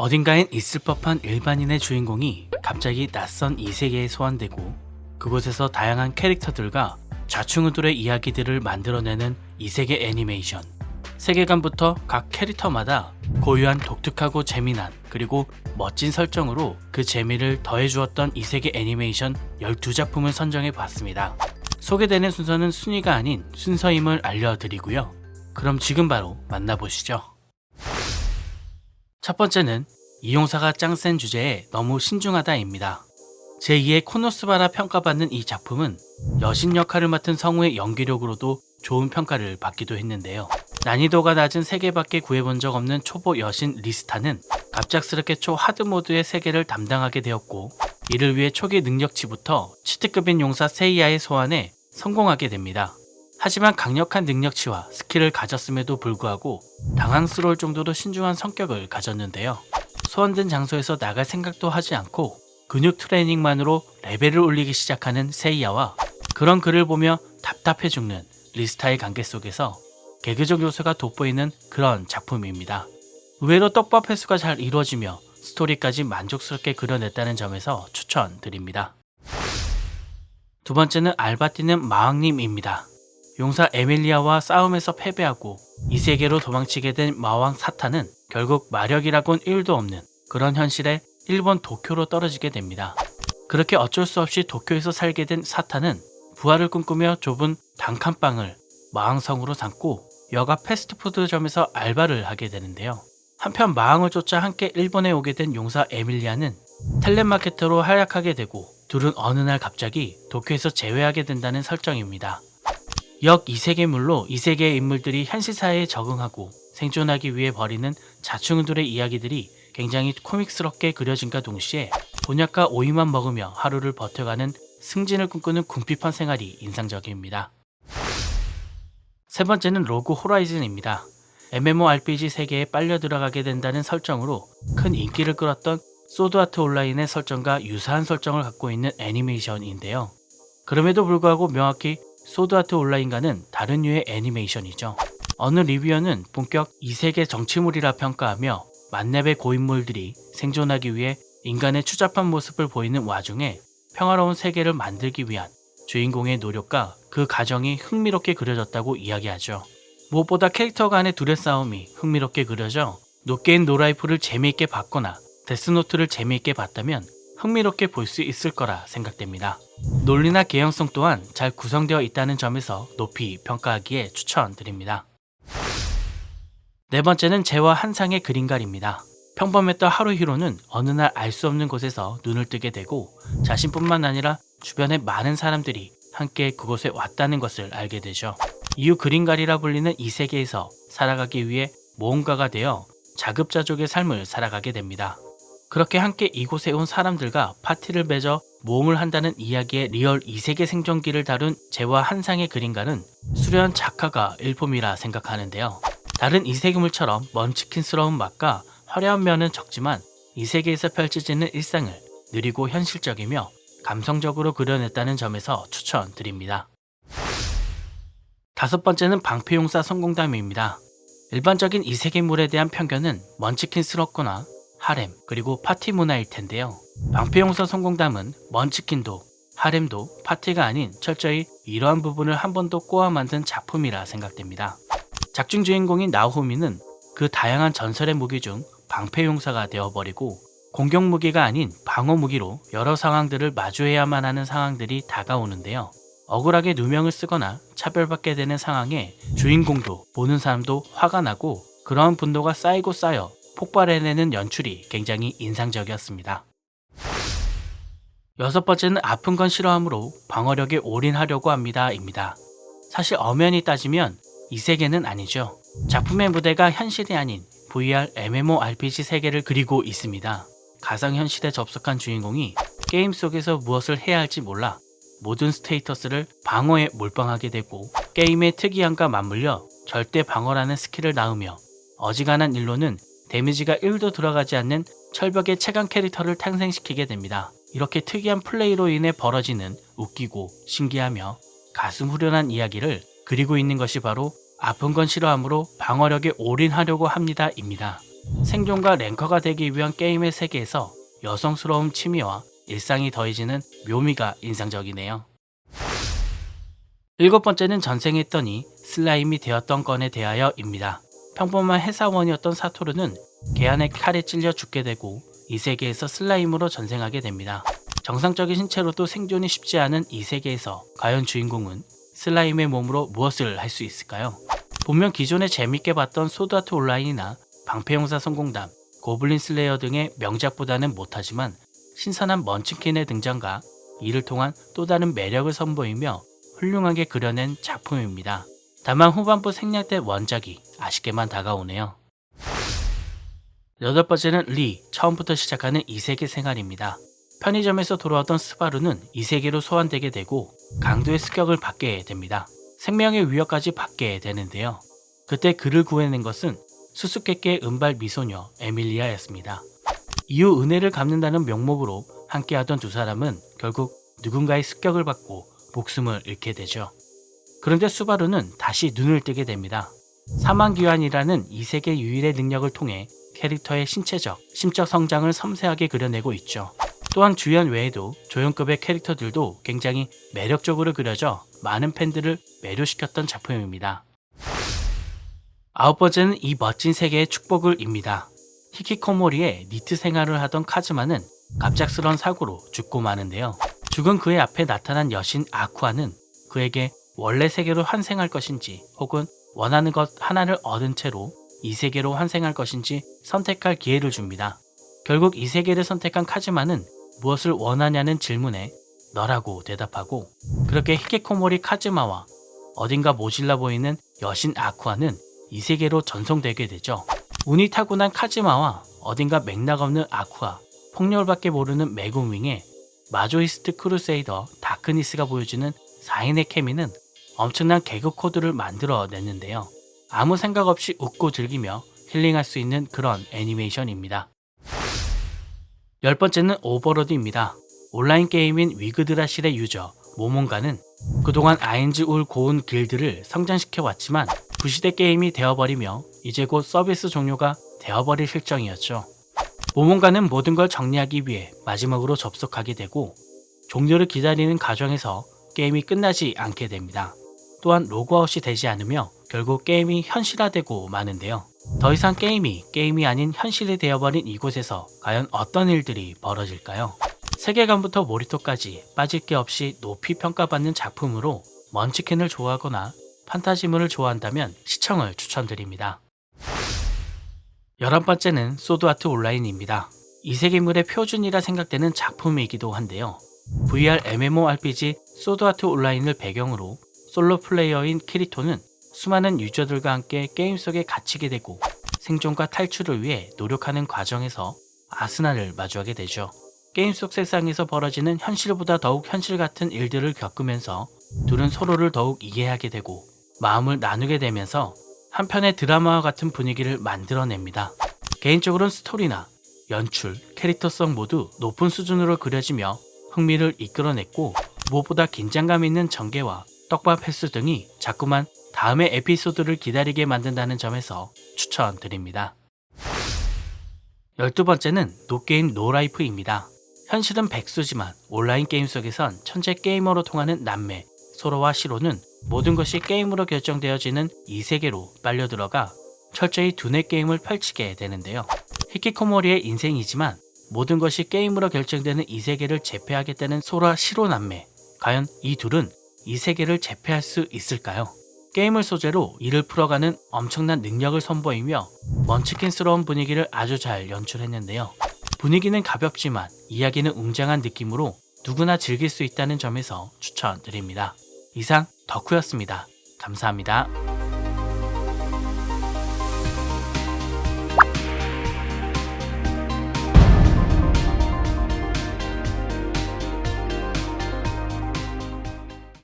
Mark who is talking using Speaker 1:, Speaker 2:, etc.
Speaker 1: 어딘가엔 있을 법한 일반인의 주인공이 갑자기 낯선 이 세계에 소환되고 그곳에서 다양한 캐릭터들과 좌충우돌의 이야기들을 만들어내는 이 세계 애니메이션. 세계관부터 각 캐릭터마다 고유한 독특하고 재미난 그리고 멋진 설정으로 그 재미를 더해주었던 이 세계 애니메이션 12작품을 선정해봤습니다. 소개되는 순서는 순위가 아닌 순서임을 알려드리고요. 그럼 지금 바로 만나보시죠. 첫 번째는 이용사가 짱센 주제에 너무 신중하다입니다. 제2의 코노스바라 평가받는 이 작품은 여신 역할을 맡은 성우의 연기력으로도 좋은 평가를 받기도 했는데요. 난이도가 낮은 세계밖에 구해본 적 없는 초보 여신 리스타는 갑작스럽게 초하드 모드의 세계를 담당하게 되었고, 이를 위해 초기 능력치부터 치트급인 용사 세이야의 소환에 성공하게 됩니다. 하지만 강력한 능력치와 스킬을 가졌음에도 불구하고 당황스러울 정도로 신중한 성격을 가졌는데요. 소환된 장소에서 나갈 생각도 하지 않고 근육 트레이닝만으로 레벨을 올리기 시작하는 세이야와 그런 그를 보며 답답해 죽는 리스타의 관계 속에서 개그적 요소가 돋보이는 그런 작품입니다. 의외로 떡밥 회수가 잘 이루어지며 스토리까지 만족스럽게 그려냈다는 점에서 추천드립니다. 두 번째는 알바띠는 마왕님입니다. 용사 에밀리아와 싸움에서 패배하고 이 세계로 도망치게 된 마왕 사타는 결국 마력이라곤 1도 없는 그런 현실에 일본 도쿄로 떨어지게 됩니다. 그렇게 어쩔 수 없이 도쿄에서 살게 된 사타는 부활을 꿈꾸며 좁은 단칸방을 마왕성으로 삼고 여가 패스트푸드점에서 알바를 하게 되는데요. 한편 마왕을 쫓아 함께 일본에 오게 된 용사 에밀리아는 텔레마케터로 활약하게 되고 둘은 어느 날 갑자기 도쿄에서 재회하게 된다는 설정입니다. 역 이세계물로 이 세계의 인물들이 현실사회에 적응하고 생존하기 위해 벌이는 자충우돌의 이야기들이 굉장히 코믹스럽게 그려진과 동시에 곤약과 오이만 먹으며 하루를 버텨가는 승진을 꿈꾸는 궁핍한 생활이 인상적입니다. 세 번째는 로그 호라이즌입니다. MMORPG 세계에 빨려 들어가게 된다는 설정으로 큰 인기를 끌었던 소드아트 온라인의 설정과 유사한 설정을 갖고 있는 애니메이션인데요. 그럼에도 불구하고 명확히 소드아트 온라인과는 다른 류의 애니메이션이죠. 어느 리뷰어는 본격 이세계 정치물이라 평가하며 만렙의 고인물들이 생존하기 위해 인간의 추잡한 모습을 보이는 와중에 평화로운 세계를 만들기 위한 주인공의 노력과 그 과정이 흥미롭게 그려졌다고 이야기하죠. 무엇보다 캐릭터 간의 두레 싸움이 흥미롭게 그려져 노게임 노라이프를 재미있게 봤거나 데스노트를 재미있게 봤다면 흥미롭게 볼 수 있을 거라 생각됩니다. 논리나 개연성 또한 잘 구성되어 있다는 점에서 높이 평가하기에 추천드립니다. 네 번째는 재와 한상의 그림갈입니다. 평범했던 하루히로는 어느 날 알 수 없는 곳에서 눈을 뜨게 되고 자신뿐만 아니라 주변의 많은 사람들이 함께 그곳에 왔다는 것을 알게 되죠. 이후 그림갈이라 불리는 이 세계에서 살아가기 위해 모험가가 되어 자급자족의 삶을 살아가게 됩니다. 그렇게 함께 이곳에 온 사람들과 파티를 맺어 모험을 한다는 이야기의 리얼 이세계 생존기를 다룬 재와 한상의 그림갈은 수려한 작화가 일품이라 생각하는데요. 다른 이세계물처럼 먼치킨스러운 맛과 화려한 면은 적지만 이 세계에서 펼쳐지는 일상을 느리고 현실적이며 감성적으로 그려냈다는 점에서 추천드립니다. 다섯 번째는 방패용사 성공담입니다. 일반적인 이세계물에 대한 편견은 먼치킨스럽거나 하렘 그리고 파티 문화일 텐데요. 방패용사 성공담은 먼치킨도 하렘도 파티가 아닌 철저히 이러한 부분을 한 번 더 꼬아 만든 작품이라 생각됩니다. 작중 주인공인 나오미는 그 다양한 전설의 무기 중 방패용사가 되어버리고 공격 무기가 아닌 방어 무기로 여러 상황들을 마주해야만 하는 상황들이 다가오는데요. 억울하게 누명을 쓰거나 차별받게 되는 상황에 주인공도 보는 사람도 화가 나고 그러한 분노가 쌓이고 쌓여 폭발해내는 연출이 굉장히 인상적이었습니다. 여섯 번째는 아픈 건 싫어하므로 방어력에 올인하려고 합니다입니다. 사실 엄연히 따지면 이 세계는 아니죠. 작품의 무대가 현실이 아닌 VR MMORPG 세계를 그리고 있습니다. 가상현실에 접속한 주인공이 게임 속에서 무엇을 해야 할지 몰라 모든 스테이터스를 방어에 몰빵하게 되고 게임의 특이함과 맞물려 절대 방어라는 스킬을 낳으며 어지간한 일로는 데미지가 1도 들어가지 않는 철벽의 최강 캐릭터를 탄생시키게 됩니다. 이렇게 특이한 플레이로 인해 벌어지는 웃기고 신기하며 가슴 후련한 이야기를 그리고 있는 것이 바로 아픈 건 싫어하므로 방어력에 올인하려고 합니다입니다. 생존과 랭커가 되기 위한 게임의 세계에서 여성스러운 취미와 일상이 더해지는 묘미가 인상적이네요. 일곱 번째는 전생했더니 슬라임이 되었던 건에 대하여입니다. 평범한 회사원이었던 사토르는 개안의 칼에 찔려 죽게 되고 이 세계에서 슬라임으로 전생하게 됩니다. 정상적인 신체로도 생존이 쉽지 않은 이 세계에서 과연 주인공은 슬라임의 몸으로 무엇을 할 수 있을까요? 분명 기존에 재밌게 봤던 소드아트 온라인이나 방패용사 성공담, 고블린 슬레이어 등의 명작보다는 못하지만 신선한 먼치킨의 등장과 이를 통한 또 다른 매력을 선보이며 훌륭하게 그려낸 작품입니다. 다만 후반부 생략 때 원작이 아쉽게만 다가오네요. 여덟 번째는 리, 처음부터 시작하는 이 세계 생활입니다. 편의점에서 돌아왔던 스바루는 이 세계로 소환되게 되고 강도의 습격을 받게 됩니다. 생명의 위협까지 받게 되는데요. 그때 그를 구해낸 것은 수수께끼의 은발 미소녀 에밀리아였습니다. 이후 은혜를 갚는다는 명목으로 함께하던 두 사람은 결국 누군가의 습격을 받고 목숨을 잃게 되죠. 그런데 수바루는 다시 눈을 뜨게 됩니다. 사망기환이라는 이 세계 유일의 능력을 통해 캐릭터의 신체적, 심적 성장을 섬세하게 그려내고 있죠. 또한 주연 외에도 조연급의 캐릭터들도 굉장히 매력적으로 그려져 많은 팬들을 매료시켰던 작품입니다. 아홉 번째는 이 멋진 세계의 축복을입니다. 히키코모리의 니트 생활을 하던 카즈마는 갑작스러운 사고로 죽고 마는데요. 죽은 그의 앞에 나타난 여신 아쿠아는 그에게 원래 세계로 환생할 것인지 혹은 원하는 것 하나를 얻은 채로 이 세계로 환생할 것인지 선택할 기회를 줍니다. 결국 이 세계를 선택한 카즈마는 무엇을 원하냐는 질문에 너라고 대답하고 그렇게 히키코모리 카즈마와 어딘가 모질라 보이는 여신 아쿠아는 이 세계로 전송되게 되죠. 운이 타고난 카즈마와 어딘가 맥락 없는 아쿠아, 폭력밖에 모르는 매국윙의 마조이스트 크루세이더 다크니스가 보여주는 4인의 케미는 엄청난 개그 코드를 만들어냈는데요. 아무 생각 없이 웃고 즐기며 힐링할 수 있는 그런 애니메이션입니다. 열 번째는 오버로드입니다. 온라인 게임인 위그드라실의 유저 모몬가는 그동안 아인즈울 고운 길드를 성장시켜왔지만 부시대 게임이 되어버리며 이제 곧 서비스 종료가 되어버릴 실정이었죠. 모몬가는 모든 걸 정리하기 위해 마지막으로 접속하게 되고 종료를 기다리는 과정에서 게임이 끝나지 않게 됩니다. 또한 로그아웃이 되지 않으며 결국 게임이 현실화되고 마는데요. 더 이상 게임이 아닌 현실이 되어버린 이곳에서 과연 어떤 일들이 벌어질까요? 세계관부터 몰입도까지 빠질 게 없이 높이 평가받는 작품으로 먼치킨을 좋아하거나 판타지물을 좋아한다면 시청을 추천드립니다. 11번째는 소드아트 온라인입니다. 이 세계물의 표준이라 생각되는 작품이기도 한데요. VR MMORPG 소드아트 온라인을 배경으로 솔로 플레이어인 키리토는 수많은 유저들과 함께 게임 속에 갇히게 되고 생존과 탈출을 위해 노력하는 과정에서 아스날을 마주하게 되죠. 게임 속 세상에서 벌어지는 현실보다 더욱 현실 같은 일들을 겪으면서 둘은 서로를 더욱 이해하게 되고 마음을 나누게 되면서 한편의 드라마와 같은 분위기를 만들어냅니다. 개인적으로는 스토리나 연출, 캐릭터성 모두 높은 수준으로 그려지며 흥미를 이끌어냈고 무엇보다 긴장감 있는 전개와 떡밥 횟수 등이 자꾸만 다음의 에피소드를 기다리게 만든다는 점에서 추천드립니다. 12번째는 노게임 노라이프입니다. 현실은 백수지만 온라인 게임 속에선 천재 게이머로 통하는 남매 소로와 시로는 모든 것이 게임으로 결정되어지는 이 세계로 빨려들어가 철저히 두뇌 게임을 펼치게 되는데요. 히키코모리의 인생이지만 모든 것이 게임으로 결정되는 이 세계를 제패하겠다는 소라 시로 남매, 과연 이 둘은 이 세계를 제패할 수 있을까요? 게임을 소재로 이를 풀어가는 엄청난 능력을 선보이며 먼치킨스러운 분위기를 아주 잘 연출했는데요. 분위기는 가볍지만 이야기는 웅장한 느낌으로 누구나 즐길 수 있다는 점에서 추천드립니다. 이상 덕후였습니다. 감사합니다.